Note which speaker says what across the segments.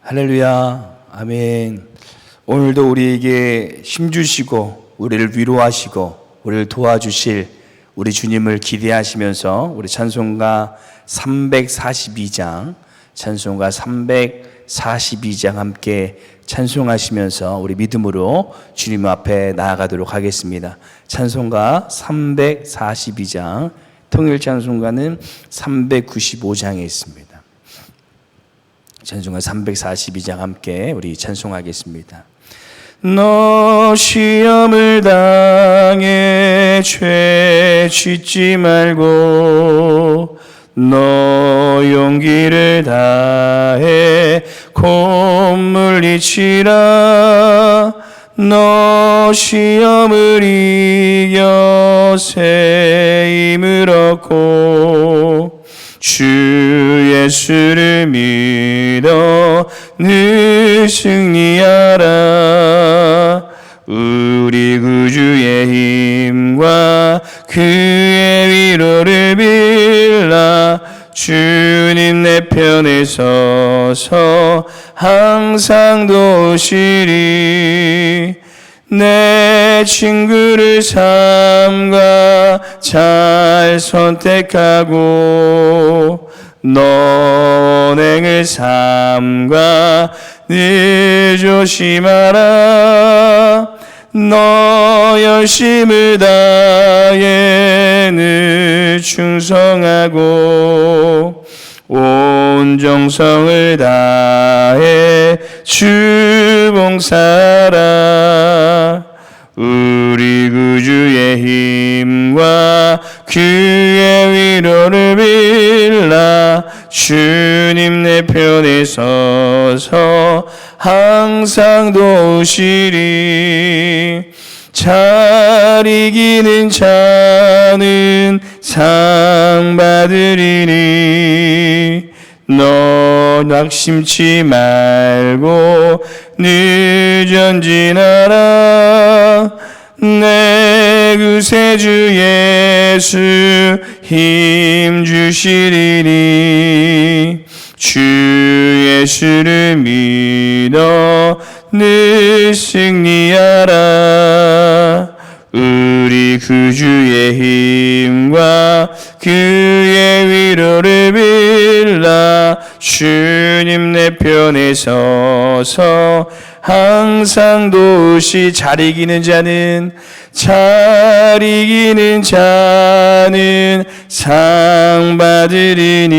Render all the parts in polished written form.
Speaker 1: 할렐루야, 아멘. 오늘도 우리에게 힘주시고 우리를 위로하시고 우리를 도와주실 우리 주님을 기대하시면서 우리 찬송가 342장 함께 찬송하시면서 우리 믿음으로 주님 앞에 나아가도록 하겠습니다. 찬송가 342장, 통일 찬송가는 395장에 있습니다. 찬송가 342장 함께 우리 찬송하겠습니다. 너 시험을 당해 죄 짓지 말고 너 용기를 다해 곧 물리치라. 너 시험을 이겨 새 힘을 얻고 주 예수를 믿어 늘 승리하라. 우리 구주의 힘과 그의 위로를 빌라. 주님 내 편에 서서 항상 도우시리. 내 친구를 삼가 잘 선택하고 너행을 삼가 늘 조심하라. 너 열심을 다해 늘 충성하고 온 정성을 다해 주 봉사하라. 우리 구주의 힘과 그의 위로를 빌라. 주님 내 편에 서서 항상 도우시리. 잘 이기는 자는 상 받으리니 너 낙심치 말고 늘 전진하라. 내 구세주 예수 힘 주시리니 주 예수를 믿어 늘 승리하라. 우리 구주의 힘과 그의 위로를 빌라. 주님 내 편에 서서 항상 도우시. 잘 이기는 자는 상 받으리니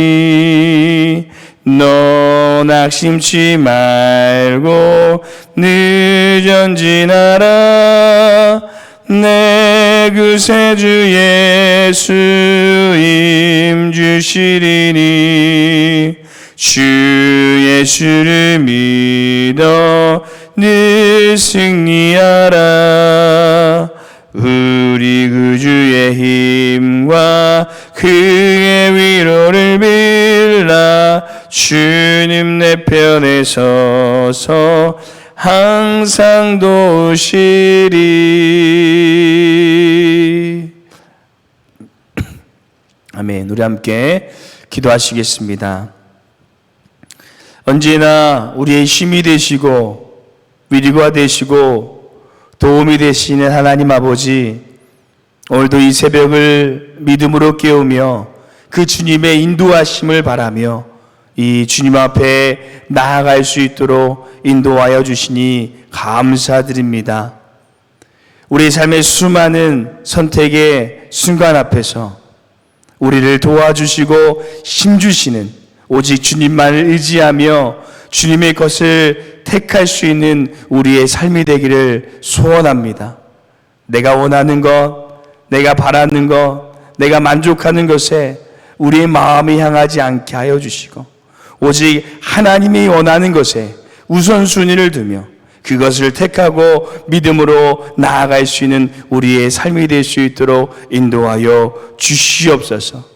Speaker 1: 너 낙심치 말고 늘 전진하라. 내 구세주 예수 힘 주시리니 주 예수를 믿어 늘 승리하라. 우리 구주의 힘과 그의 위로를 빌라. 주님 내 편에 서서 항상 도우시리. 아멘. 우리 함께 기도하시겠습니다. 언제나 우리의 힘이 되시고 위로가 되시고 도움이 되시는 하나님 아버지, 오늘도 이 새벽을 믿음으로 깨우며 그 주님의 인도하심을 바라며 이 주님 앞에 나아갈 수 있도록 인도하여 주시니 감사드립니다. 우리 삶의 수많은 선택의 순간 앞에서 우리를 도와주시고 힘주시는 오직 주님만을 의지하며 주님의 것을 택할 수 있는 우리의 삶이 되기를 소원합니다. 내가 원하는 것, 내가 바라는 것, 내가 만족하는 것에 우리의 마음이 향하지 않게 하여 주시고 오직 하나님이 원하는 것에 우선순위를 두며 그것을 택하고 믿음으로 나아갈 수 있는 우리의 삶이 될 수 있도록 인도하여 주시옵소서.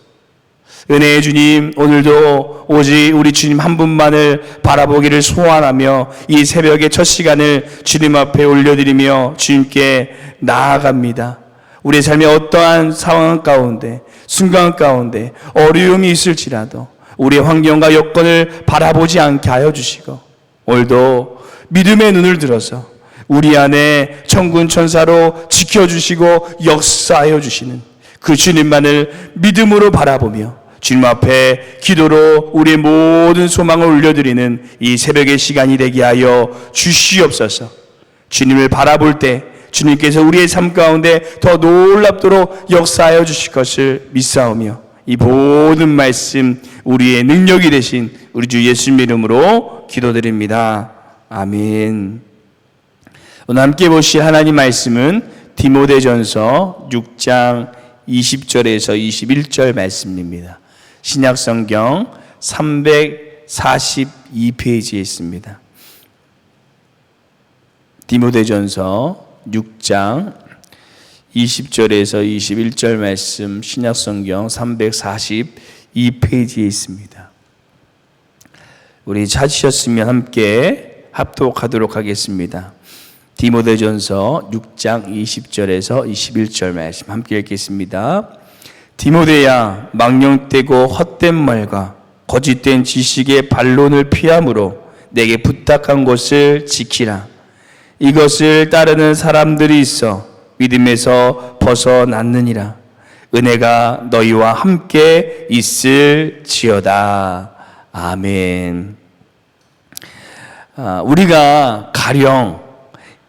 Speaker 1: 은혜의 주님, 오늘도 오직 우리 주님 한 분만을 바라보기를 소원하며 이 새벽의 첫 시간을 주님 앞에 올려드리며 주님께 나아갑니다. 우리의 삶의 어떠한 상황 가운데, 순간 가운데 어려움이 있을지라도 우리의 환경과 여건을 바라보지 않게 하여 주시고 오늘도 믿음의 눈을 들어서 우리 안에 천군 천사로 지켜주시고 역사하여 주시는 그 주님만을 믿음으로 바라보며 주님 앞에 기도로 우리의 모든 소망을 올려드리는 이 새벽의 시간이 되게 하여 주시옵소서. 주님을 바라볼 때 주님께서 우리의 삶 가운데 더 놀랍도록 역사하여 주실 것을 믿사오며 이 모든 말씀 우리의 능력이 되신 우리 주 예수님 이름으로 기도드립니다. 아멘. 오늘 함께 보실 하나님 말씀은 디모데전서 6장 20절에서 21절 말씀입니다. 신약성경 342페이지에 있습니다. 디모데전서 6장 20절에서 21절 말씀 신약성경 342페이지에 있습니다. 우리 찾으셨으면 함께 합독하도록 하겠습니다. 디모데전서 6장 20절에서 21절 말씀 함께 읽겠습니다. 디모데야, 망령되고 헛된 말과 거짓된 지식의 반론을 피함으로 내게 부탁한 것을 지키라. 이것을 따르는 사람들이 있어 믿음에서 벗어났느니라. 은혜가 너희와 함께 있을지어다. 아멘. 우리가 가령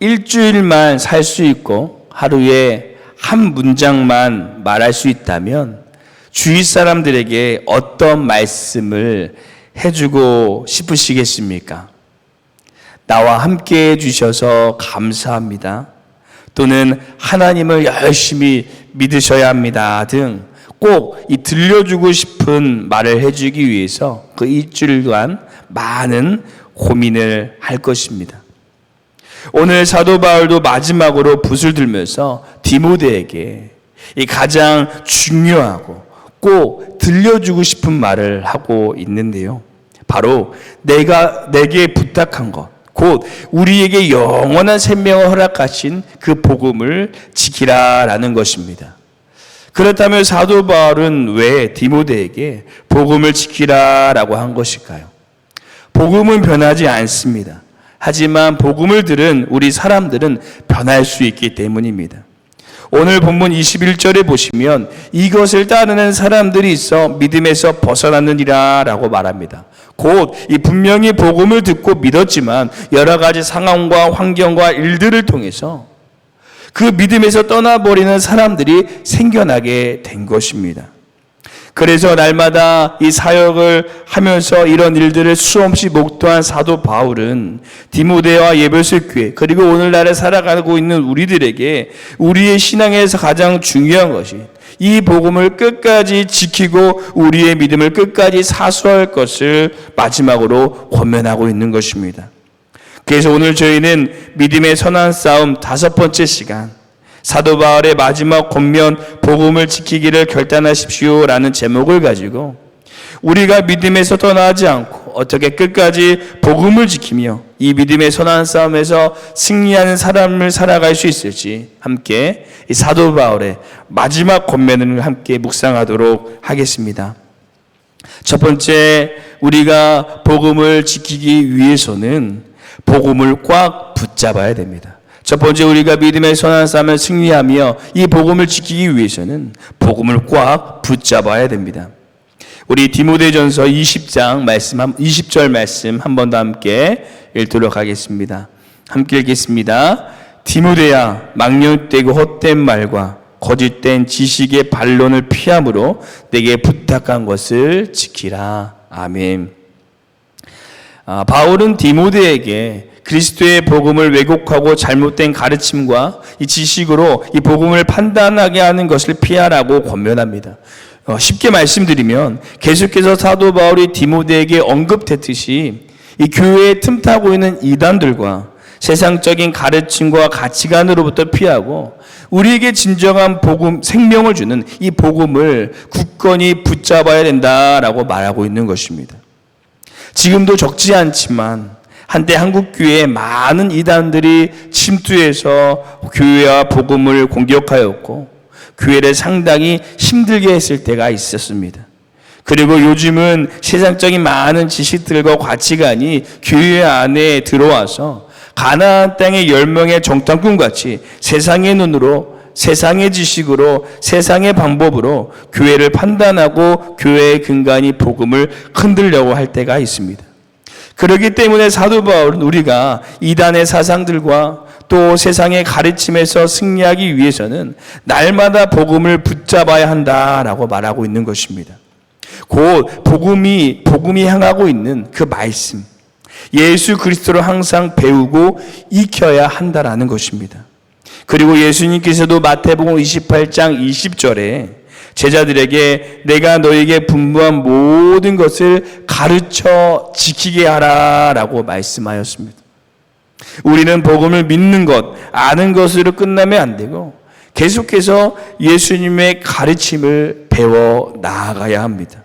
Speaker 1: 일주일만 살 수 있고 하루에 한 문장만 말할 수 있다면 주위 사람들에게 어떤 말씀을 해주고 싶으시겠습니까? 나와 함께 해주셔서 감사합니다. 또는 하나님을 열심히 믿으셔야 합니다. 등 꼭 이 들려주고 싶은 말을 해주기 위해서 그 일주일간 많은 고민을 할 것입니다. 오늘 사도 바울도 마지막으로 붓을 들면서 디모데에게 이 가장 중요하고 꼭 들려주고 싶은 말을 하고 있는데요. 바로 내게 부탁한 것, 곧 우리에게 영원한 생명을 허락하신 그 복음을 지키라라는 것입니다. 그렇다면 사도 바울은 왜 디모데에게 복음을 지키라라고 한 것일까요? 복음은 변하지 않습니다. 하지만 복음을 들은 우리 사람들은 변할 수 있기 때문입니다. 오늘 본문 21절에 보시면 이것을 따르는 사람들이 있어 믿음에서 벗어났느니라 라고 말합니다. 곧 이 분명히 복음을 듣고 믿었지만 여러 가지 상황과 환경과 일들을 통해서 그 믿음에서 떠나버리는 사람들이 생겨나게 된 것입니다. 그래서 날마다 이 사역을 하면서 이런 일들을 수없이 목도한 사도 바울은 디모데와 예배실 교회 그리고 오늘날에 살아가고 있는 우리들에게 우리의 신앙에서 가장 중요한 것이 이 복음을 끝까지 지키고 우리의 믿음을 끝까지 사수할 것을 마지막으로 권면하고 있는 것입니다. 그래서 오늘 저희는 믿음의 선한 싸움 5번째 시간 사도 바울의 마지막 권면 복음을 지키기를 결단하십시오라는 제목을 가지고 우리가 믿음에서 떠나지 않고 어떻게 끝까지 복음을 지키며 이 믿음의 선한 싸움에서 승리하는 사람을 살아갈 수 있을지 함께 이 사도 바울의 마지막 권면을 함께 묵상하도록 하겠습니다. 첫 번째, 우리가 복음을 지키기 위해서는 복음을 꽉 붙잡아야 됩니다. 첫 번째, 우리가 믿음의 선한 싸움을 승리하며 이 복음을 지키기 위해서는 복음을 꽉 붙잡아야 됩니다. 우리 디모데전서 20장 말씀 20절 말씀 한 번 더 함께 읽도록 하겠습니다. 함께 읽겠습니다. 디모데야, 망령되고 헛된 말과 거짓된 지식의 반론을 피함으로 내게 부탁한 것을 지키라. 아멘. 바울은 디모데에게 그리스도의 복음을 왜곡하고 잘못된 가르침과 이 지식으로 이 복음을 판단하게 하는 것을 피하라고 권면합니다. 쉽게 말씀드리면 계속해서 사도 바울이 디모데에게 언급했듯이 이 교회에 틈타고 있는 이단들과 세상적인 가르침과 가치관으로부터 피하고 우리에게 진정한 복음, 생명을 주는 이 복음을 굳건히 붙잡아야 된다라고 말하고 있는 것입니다. 지금도 적지 않지만 한때 한국교회에 많은 이단들이 침투해서 교회와 복음을 공격하였고 교회를 상당히 힘들게 했을 때가 있었습니다. 그리고 요즘은 세상적인 많은 지식들과 가치관이 교회 안에 들어와서 가나안 땅의 10명의 정탐꾼같이 세상의 눈으로, 세상의 지식으로, 세상의 방법으로 교회를 판단하고 교회의 근간이 복음을 흔들려고 할 때가 있습니다. 그렇기 때문에 사도 바울은 우리가 이단의 사상들과 또 세상의 가르침에서 승리하기 위해서는 날마다 복음을 붙잡아야 한다라고 말하고 있는 것입니다. 곧 복음이 향하고 있는 그 말씀, 예수 그리스도를 항상 배우고 익혀야 한다라는 것입니다. 그리고 예수님께서도 마태복음 28장 20절에 제자들에게 내가 너에게 분부한 모든 것을 가르쳐 지키게 하라라고 말씀하였습니다. 우리는 복음을 믿는 것, 아는 것으로 끝나면 안 되고 계속해서 예수님의 가르침을 배워 나아가야 합니다.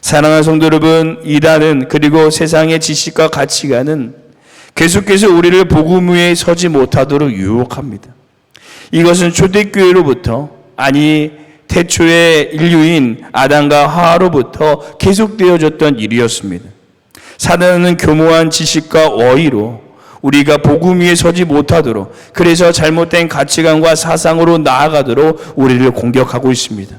Speaker 1: 사랑하는 성도 여러분, 이단은 그리고 세상의 지식과 가치관은 계속해서 우리를 복음 위에 서지 못하도록 유혹합니다. 이것은 초대교회로부터, 아니 태초의 인류인 아담과 하와로부터 계속되어졌던 일이었습니다. 사단은 교모한 지식과 어휘로 우리가 복음 위에 서지 못하도록, 그래서 잘못된 가치관과 사상으로 나아가도록 우리를 공격하고 있습니다.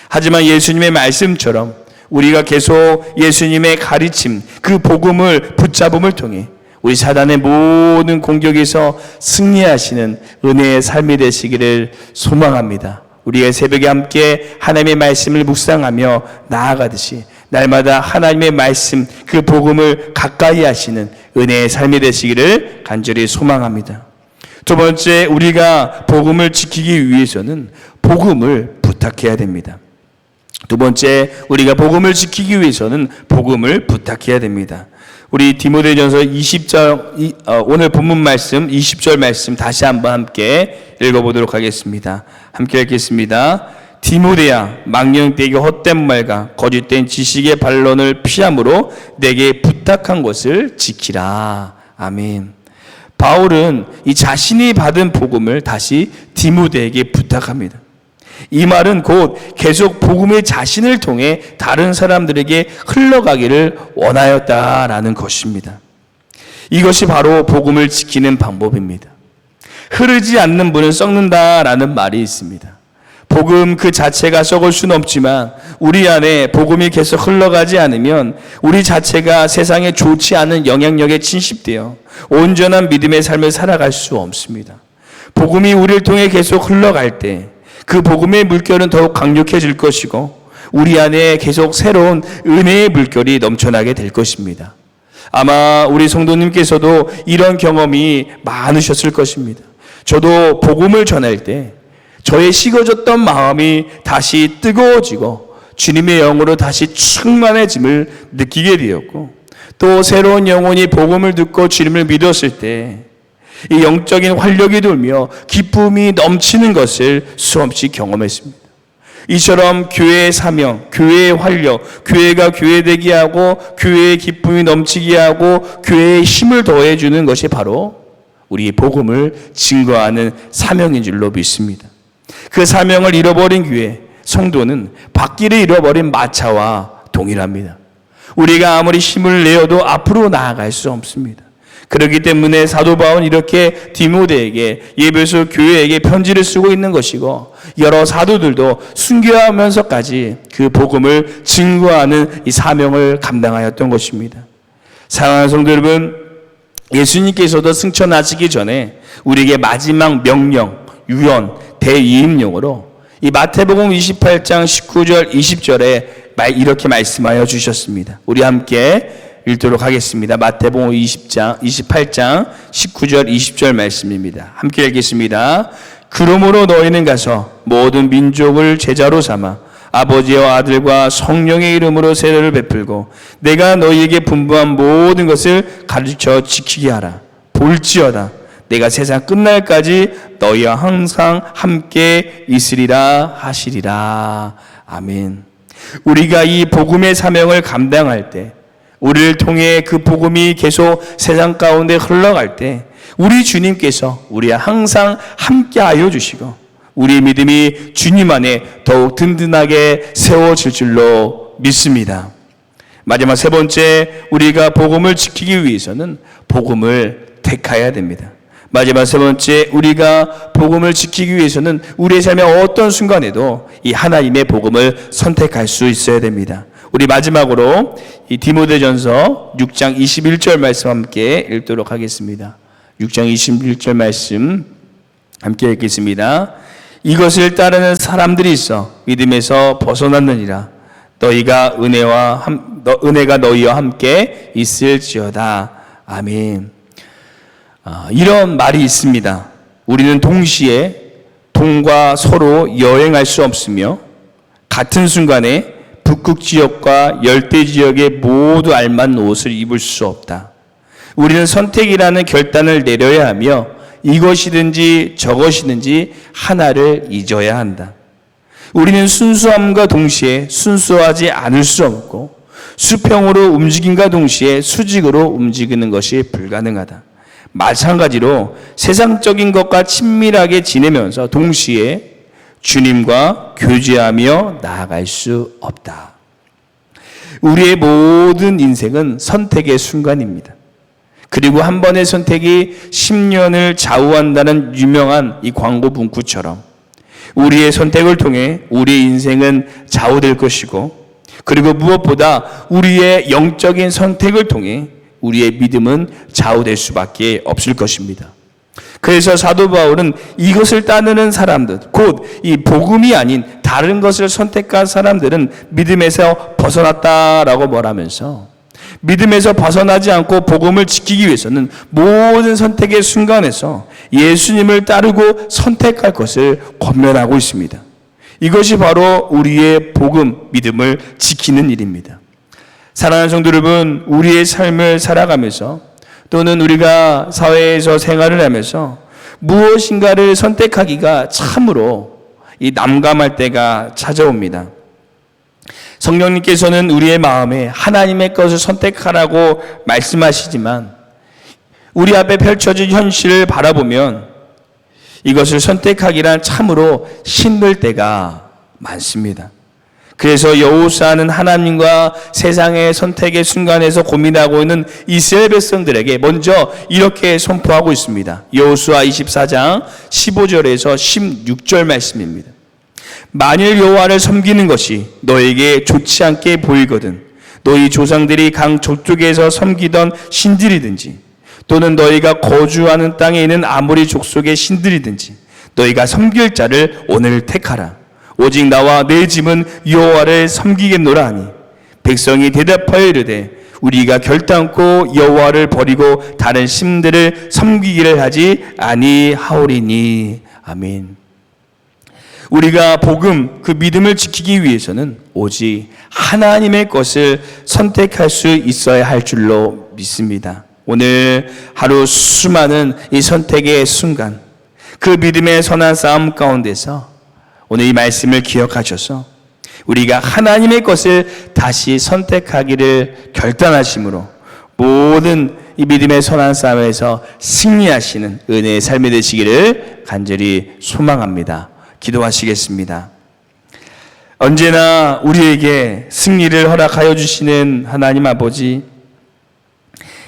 Speaker 1: 하지만 예수님의 말씀처럼 우리가 계속 예수님의 가르침, 그 복음을 붙잡음을 통해 우리 사단의 모든 공격에서 승리하시는 은혜의 삶이 되시기를 소망합니다. 우리의 새벽에 함께 하나님의 말씀을 묵상하며 나아가듯이 날마다 하나님의 말씀, 그 복음을 가까이 하시는 은혜의 삶이 되시기를 간절히 소망합니다. 두 번째, 우리가 복음을 지키기 위해서는 복음을 부탁해야 됩니다. 두 번째, 우리가 복음을 지키기 위해서는 복음을 부탁해야 됩니다. 우리 디모데전서 20절, 오늘 본문 말씀 20절 말씀 다시 한번 함께 읽어보도록 하겠습니다. 함께 읽겠습니다. 디모데야, 망령되게 헛된 말과 거짓된 지식의 반론을 피함으로 내게 부탁한 것을 지키라. 아멘. 바울은 이 자신이 받은 복음을 다시 디모데에게 부탁합니다. 이 말은 곧 계속 복음의 자신을 통해 다른 사람들에게 흘러가기를 원하였다라는 것입니다. 이것이 바로 복음을 지키는 방법입니다. 흐르지 않는 분은 썩는다라는 말이 있습니다. 복음 그 자체가 썩을 수는 없지만 우리 안에 복음이 계속 흘러가지 않으면 우리 자체가 세상에 좋지 않은 영향력에 침식되어 온전한 믿음의 삶을 살아갈 수 없습니다. 복음이 우리를 통해 계속 흘러갈 때 그 복음의 물결은 더욱 강력해질 것이고 우리 안에 계속 새로운 은혜의 물결이 넘쳐나게 될 것입니다. 아마 우리 성도님께서도 이런 경험이 많으셨을 것입니다. 저도 복음을 전할 때 저의 식어졌던 마음이 다시 뜨거워지고 주님의 영으로 다시 충만해짐을 느끼게 되었고, 또 새로운 영혼이 복음을 듣고 주님을 믿었을 때 이 영적인 활력이 돌며 기쁨이 넘치는 것을 수없이 경험했습니다. 이처럼 교회의 사명, 교회의 활력, 교회가 교회되게 하고 교회의 기쁨이 넘치게 하고 교회의 힘을 더해주는 것이 바로 우리 복음을 증거하는 사명인 줄로 믿습니다. 그 사명을 잃어버린 교회, 성도는 바퀴를 잃어버린 마차와 동일합니다. 우리가 아무리 힘을 내어도 앞으로 나아갈 수 없습니다. 그렇기 때문에 사도 바울은 이렇게 디모데에게, 예배소 교회에게 편지를 쓰고 있는 것이고, 여러 사도들도 순교하면서까지 그 복음을 증거하는 이 사명을 감당하였던 것입니다. 사랑하는 성도 여러분, 예수님께서도 승천하시기 전에 우리에게 마지막 명령, 유언, 대이임령으로 이 마태복음 28장 19절 20절에 이렇게 말씀하여 주셨습니다. 우리 함께 읽도록 하겠습니다. 마태복음 28장 19절 20절 말씀입니다. 함께 읽겠습니다. 그러므로 너희는 가서 모든 민족을 제자로 삼아 아버지와 아들과 성령의 이름으로 세례를 베풀고 내가 너희에게 분부한 모든 것을 가르쳐 지키게 하라. 볼지어다 내가 세상 끝날까지 너희와 항상 함께 있으리라 하시리라. 아멘. 우리가 이 복음의 사명을 감당할 때, 우리를 통해 그 복음이 계속 세상 가운데 흘러갈 때 우리 주님께서 우리와 항상 함께하여 주시고 우리의 믿음이 주님 안에 더욱 든든하게 세워질 줄로 믿습니다. 마지막 세 번째, 우리가 복음을 지키기 위해서는 복음을 택해야 됩니다. 마지막 세 번째, 우리가 복음을 지키기 위해서는 우리의 삶의 어떤 순간에도 이 하나님의 복음을 선택할 수 있어야 됩니다. 우리 마지막으로 이 디모데전서 6장 21절 말씀 함께 읽도록 하겠습니다. 6장 21절 말씀 함께 읽겠습니다. 이것을 따르는 사람들이 있어 믿음에서 벗어났느니라. 너희가 은혜가 너희와 함께 있을지어다. 아멘. 이런 말이 있습니다. 우리는 동시에 동과 서로 여행할 수 없으며 같은 순간에 북극 지역과 열대 지역에 모두 알맞는 옷을 입을 수 없다. 우리는 선택이라는 결단을 내려야 하며 이것이든지 저것이든지 하나를 잊어야 한다. 우리는 순수함과 동시에 순수하지 않을 수 없고 수평으로 움직임과 동시에 수직으로 움직이는 것이 불가능하다. 마찬가지로 세상적인 것과 친밀하게 지내면서 동시에 주님과 교제하며 나아갈 수 없다. 우리의 모든 인생은 선택의 순간입니다. 그리고 한 번의 선택이 10년을 좌우한다는 유명한 이 광고 문구처럼 우리의 선택을 통해 우리의 인생은 좌우될 것이고, 그리고 무엇보다 우리의 영적인 선택을 통해 우리의 믿음은 좌우될 수밖에 없을 것입니다. 그래서 사도 바울은 이것을 따르는 사람들, 곧 이 복음이 아닌 다른 것을 선택한 사람들은 믿음에서 벗어났다라고 말하면서, 믿음에서 벗어나지 않고 복음을 지키기 위해서는 모든 선택의 순간에서 예수님을 따르고 선택할 것을 권면하고 있습니다. 이것이 바로 우리의 복음, 믿음을 지키는 일입니다. 사랑하는 성도 여러분, 우리의 삶을 살아가면서 또는 우리가 사회에서 생활을 하면서 무엇인가를 선택하기가 참으로 이 난감할 때가 찾아옵니다. 성령님께서는 우리의 마음에 하나님의 것을 선택하라고 말씀하시지만 우리 앞에 펼쳐진 현실을 바라보면 이것을 선택하기란 참으로 힘들 때가 많습니다. 그래서 여호수아는 하나님과 세상의 선택의 순간에서 고민하고 있는 이스라엘 백성들에게 먼저 이렇게 선포하고 있습니다. 여호수아 24장 15절에서 16절 말씀입니다. 만일 여호와를 섬기는 것이 너에게 좋지 않게 보이거든 너희 조상들이 강 저쪽에서 섬기던 신들이든지 또는 너희가 거주하는 땅에 있는 아모리 족속의 신들이든지 너희가 섬길 자를 오늘 택하라. 오직 나와 내 집은 여호와를 섬기겠노라 하니 백성이 대답하여 이르되 우리가 결단코 여호와를 버리고 다른 신들을 섬기기를 하지 아니하오리니. 아멘. 우리가 복음, 그 믿음을 지키기 위해서는 오직 하나님의 것을 선택할 수 있어야 할 줄로 믿습니다. 오늘 하루 수많은 이 선택의 순간, 그 믿음의 선한 싸움 가운데서 오늘 이 말씀을 기억하셔서 우리가 하나님의 것을 다시 선택하기를 결단하심으로 모든 이 믿음의 선한 싸움에서 승리하시는 은혜의 삶이 되시기를 간절히 소망합니다. 기도하시겠습니다. 언제나 우리에게 승리를 허락하여 주시는 하나님 아버지,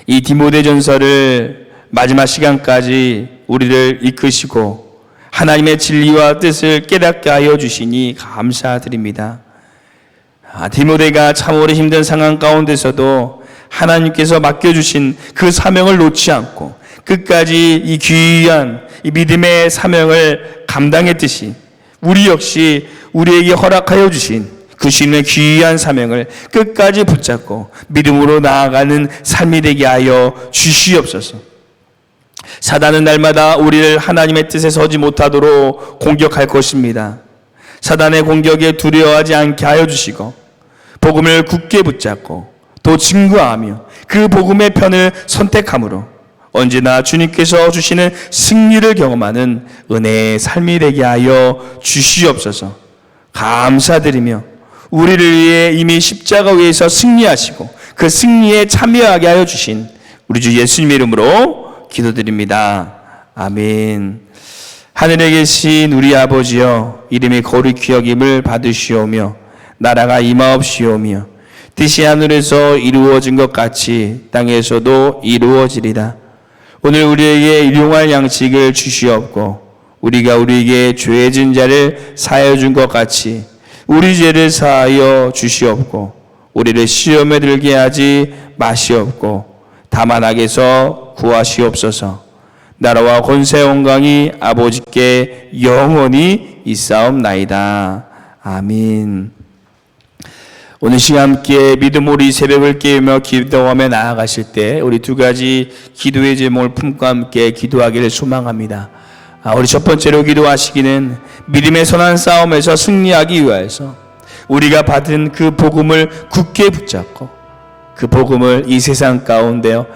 Speaker 1: 이 디모데전서를 마지막 시간까지 우리를 이끄시고 하나님의 진리와 뜻을 깨닫게 하여 주시니 감사드립니다. 디모데가 참으로 힘든 상황 가운데서도 하나님께서 맡겨주신 그 사명을 놓지 않고 끝까지 이 귀한 이 믿음의 사명을 감당했듯이 우리 역시 우리에게 허락하여 주신 그 주님의 귀한 사명을 끝까지 붙잡고 믿음으로 나아가는 삶이 되게 하여 주시옵소서. 사단은 날마다 우리를 하나님의 뜻에 서지 못하도록 공격할 것입니다. 사단의 공격에 두려워하지 않게 하여 주시고 복음을 굳게 붙잡고 또 증거하며 그 복음의 편을 선택함으로 언제나 주님께서 주시는 승리를 경험하는 은혜의 삶이 되게 하여 주시옵소서. 감사드리며 우리를 위해 이미 십자가 위에서 승리하시고 그 승리에 참여하게 하여 주신 우리 주 예수님의 이름으로 기도드립니다. 아멘. 하늘에 계신 우리 아버지여, 이름이 거룩히 여김을 받으시오며 나라가 임하옵시오며 뜻이 하늘에서 이루어진 것 같이 땅에서도 이루어지리라. 오늘 우리에게 일용할 양식을 주시옵고 우리가 우리에게 죄진 자를 사하여 준 것 같이 우리 죄를 사하여 주시옵고 우리를 시험에 들게 하지 마시옵고 다만 악에서 구하시옵소서. 나라와 권세 영광이 아버지께 영원히 있사옵나이다. 아멘. 오늘 시간 함께 믿음으로 이 새벽을 깨우며 기도하며 나아가실 때 우리 두 가지 기도의 제목을 품고 함께 기도하기를 소망합니다. 우리 첫 번째로 기도하시기는 믿음의 선한 싸움에서 승리하기 위하여서 우리가 받은 그 복음을 굳게 붙잡고 그 복음을 이 세상 가운데로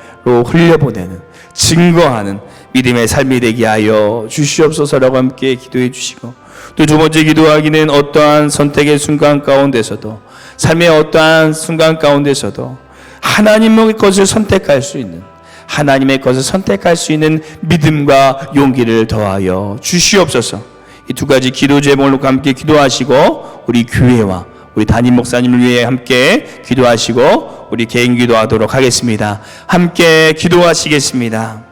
Speaker 1: 흘려보내는 증거하는 믿음의 삶이 되게 하여 주시옵소서라고 함께 기도해 주시고, 또 두 번째 기도하기는 어떠한 선택의 순간 가운데서도 삶의 어떠한 순간 가운데서도 하나님의 것을 선택할 수 있는 하나님의 것을 선택할 수 있는 믿음과 용기를 더하여 주시옵소서. 이 두 가지 기도 제목으로 함께 기도하시고 우리 교회와 우리 담임 목사님을 위해 함께 기도하시고 우리 개인 기도하도록 하겠습니다. 함께 기도하시겠습니다.